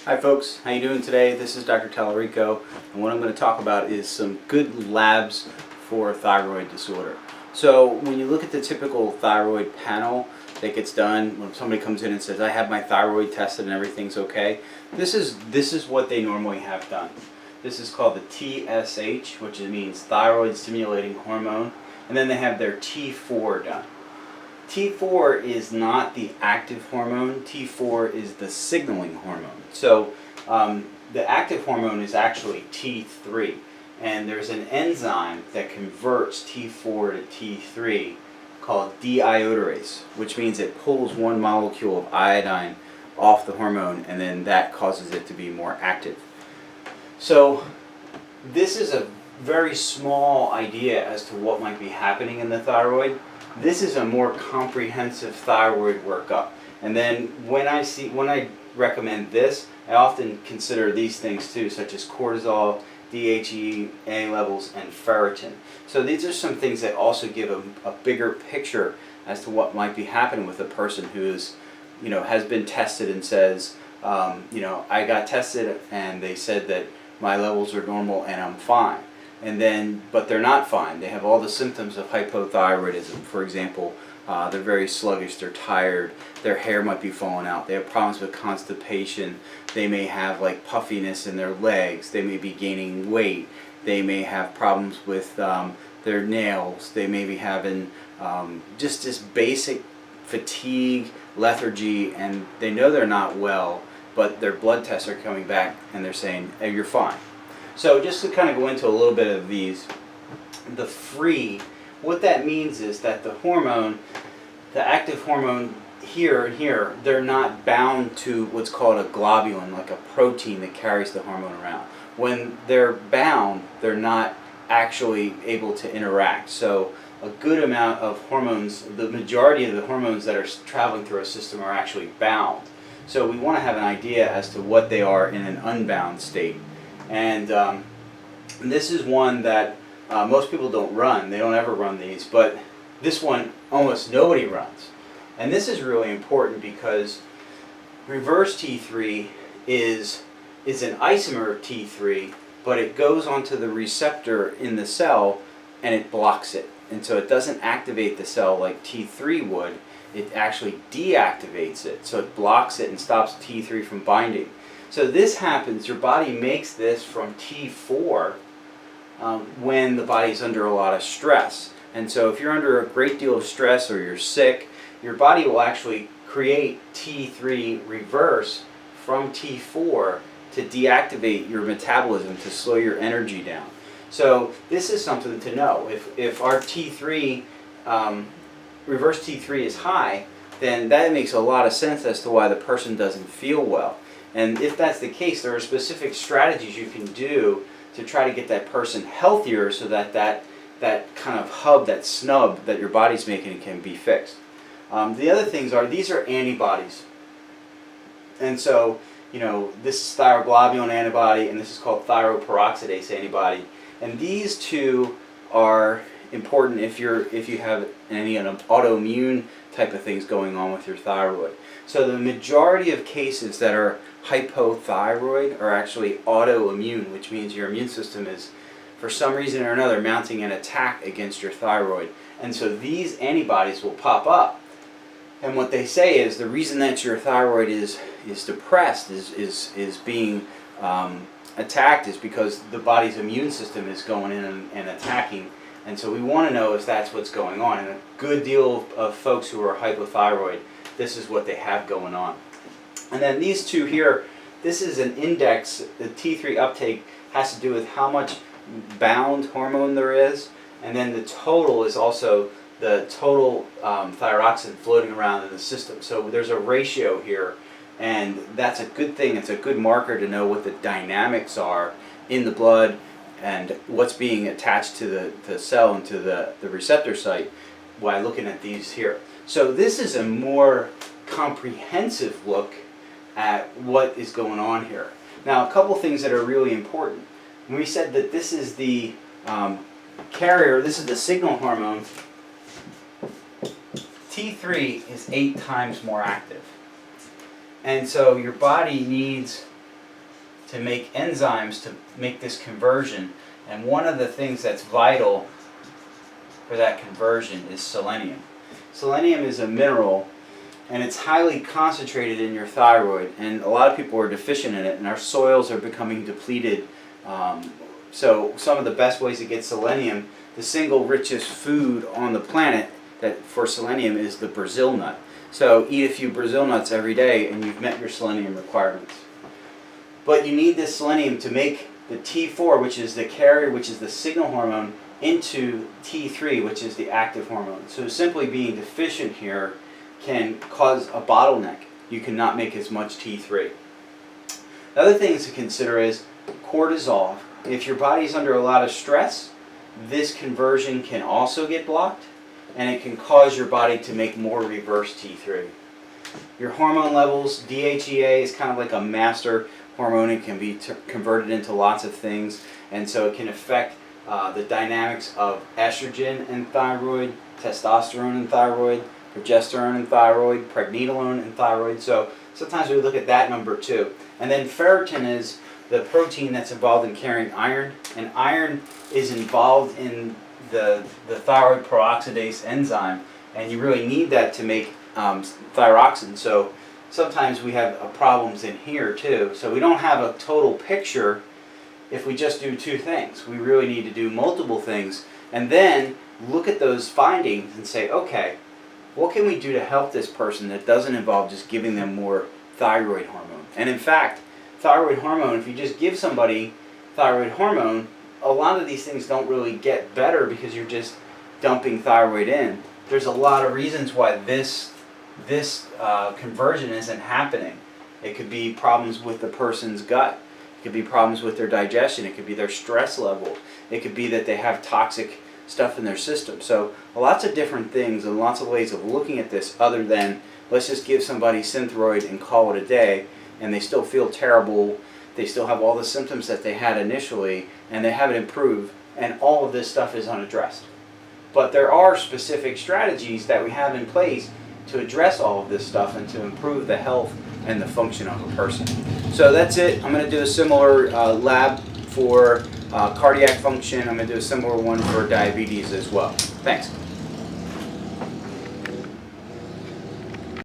Hi folks, how you doing today? This is Dr. Talorico, and what I'm going to talk about is some good labs for thyroid disorder. So when you look at the typical thyroid panel that gets done when somebody comes in and says, I have my thyroid tested and everything's okay, this is what they normally have done. This is called the TSH, which means thyroid stimulating hormone, and then they have their T4 done. T4 is not the active hormone, T4 is the signaling hormone. So the active hormone is actually T3, and there's an enzyme that converts T4 to T3 called deiodorase, which means it pulls one molecule of iodine off the hormone, and then that causes it to be more active. So this is a very small idea as to what might be happening in the thyroid. This is a more comprehensive thyroid workup. And then when I recommend this, I often consider these things too, such as cortisol, DHEA levels, and ferritin. So these are some things that also give a bigger picture as to what might be happening with a person who is, has been tested and says, I got tested and they said that my levels are normal and I'm fine. But they're not fine. They have all the symptoms of hypothyroidism. For example, they're very sluggish, they're tired, their hair might be falling out, they have problems with constipation, they may have like puffiness in their legs, they may be gaining weight, they may have problems with their nails, they may be having just this basic fatigue, lethargy, and they know they're not well, but their blood tests are coming back and they're saying, hey, you're fine. So just to kind of go into a little bit of these, the free, what that means is that the hormone, the active hormone here and here, they're not bound to what's called a globulin, like a protein that carries the hormone around. When they're bound, they're not actually able to interact. So a good amount of hormones, the majority of the hormones that are traveling through our system are actually bound. So we want to have an idea as to what they are in an unbound state. And this is one that most people don't run. They don't ever run these, but this one almost nobody runs. And this is really important because reverse T3 is an isomer of T3, but it goes onto the receptor in the cell and it blocks it. And so it doesn't activate the cell like T3 would. It actually deactivates it. So it blocks it and stops T3 from binding. So this happens, your body makes this from T4 when the body's under a lot of stress. And so if you're under a great deal of stress or you're sick, your body will actually create T3 reverse from T4 to deactivate your metabolism, to slow your energy down. So this is something to know. If our T3, reverse T3 is high, then that makes a lot of sense as to why the person doesn't feel well. And if that's the case, there are specific strategies you can do to try to get that person healthier so that that kind of hub, that snub that your body's making can be fixed. The other things are, these are antibodies. And so, this is thyroglobulin antibody and this is called thyroperoxidase antibody. And these two are important if you have any autoimmune type of things going on with your thyroid. So the majority of cases that are hypothyroid are actually autoimmune, which means your immune system is, for some reason or another, mounting an attack against your thyroid. And so these antibodies will pop up. And what they say is the reason that your thyroid is depressed, is being attacked, is because the body's immune system is going in and attacking. And so we want to know if that's what's going on. And a good deal of folks who are hypothyroid, this is what they have going on. And then these two here, this is an index. The T3 uptake has to do with how much bound hormone there is. And then the total is also the total thyroxine floating around in the system. So there's a ratio here. And that's a good thing. It's a good marker to know what the dynamics are in the blood and what's being attached to the cell and to the receptor site by looking at these here. So this is a more comprehensive look at what is going on here. Now, a couple things that are really important. When we said that this is the carrier, this is the signal hormone, T3 is 8 times more active. And so your body needs to make enzymes to make this conversion. And one of the things that's vital for that conversion is selenium. Selenium is a mineral, and it's highly concentrated in your thyroid, and a lot of people are deficient in it, and our soils are becoming depleted. So some of the best ways to get selenium, the single richest food on the planet for selenium is the Brazil nut. So eat a few Brazil nuts every day and you've met your selenium requirements. But you need this selenium to make the T4, which is the carrier, which is the signal hormone, into T3, which is the active hormone. So simply being deficient here can cause a bottleneck. You cannot make as much T3. The other things to consider is cortisol. If your body's under a lot of stress, this conversion can also get blocked, and it can cause your body to make more reverse T3. Your hormone levels, DHEA is kind of like a master hormone. It can be converted into lots of things, and so it can affect the dynamics of estrogen and thyroid, testosterone and thyroid, progesterone and thyroid, pregnenolone and thyroid. So sometimes we look at that number too. And then ferritin is the protein that's involved in carrying iron, and iron is involved in the thyroid peroxidase enzyme, and you really need that to make thyroxine. So sometimes we have problems in here too. So we don't have a total picture if we just do two things. We really need to do multiple things and then look at those findings and say, okay, what can we do to help this person that doesn't involve just giving them more thyroid hormone? And in fact, thyroid hormone, if you just give somebody thyroid hormone, a lot of these things don't really get better because you're just dumping thyroid in. There's a lot of reasons why this conversion isn't happening. It could be problems with the person's gut. It could be problems with their digestion. It could be their stress level. It could be that they have toxic stuff in their system. So lots of different things and lots of ways of looking at this other than let's just give somebody Synthroid and call it a day, and they still feel terrible. They still have all the symptoms that they had initially, and they haven't improved, and all of this stuff is unaddressed. But there are specific strategies that we have in place to address all of this stuff and to improve the health and the function of a person. So that's it. I'm going to do a similar lab for cardiac function. I'm going to do a similar one for diabetes as well. Thanks.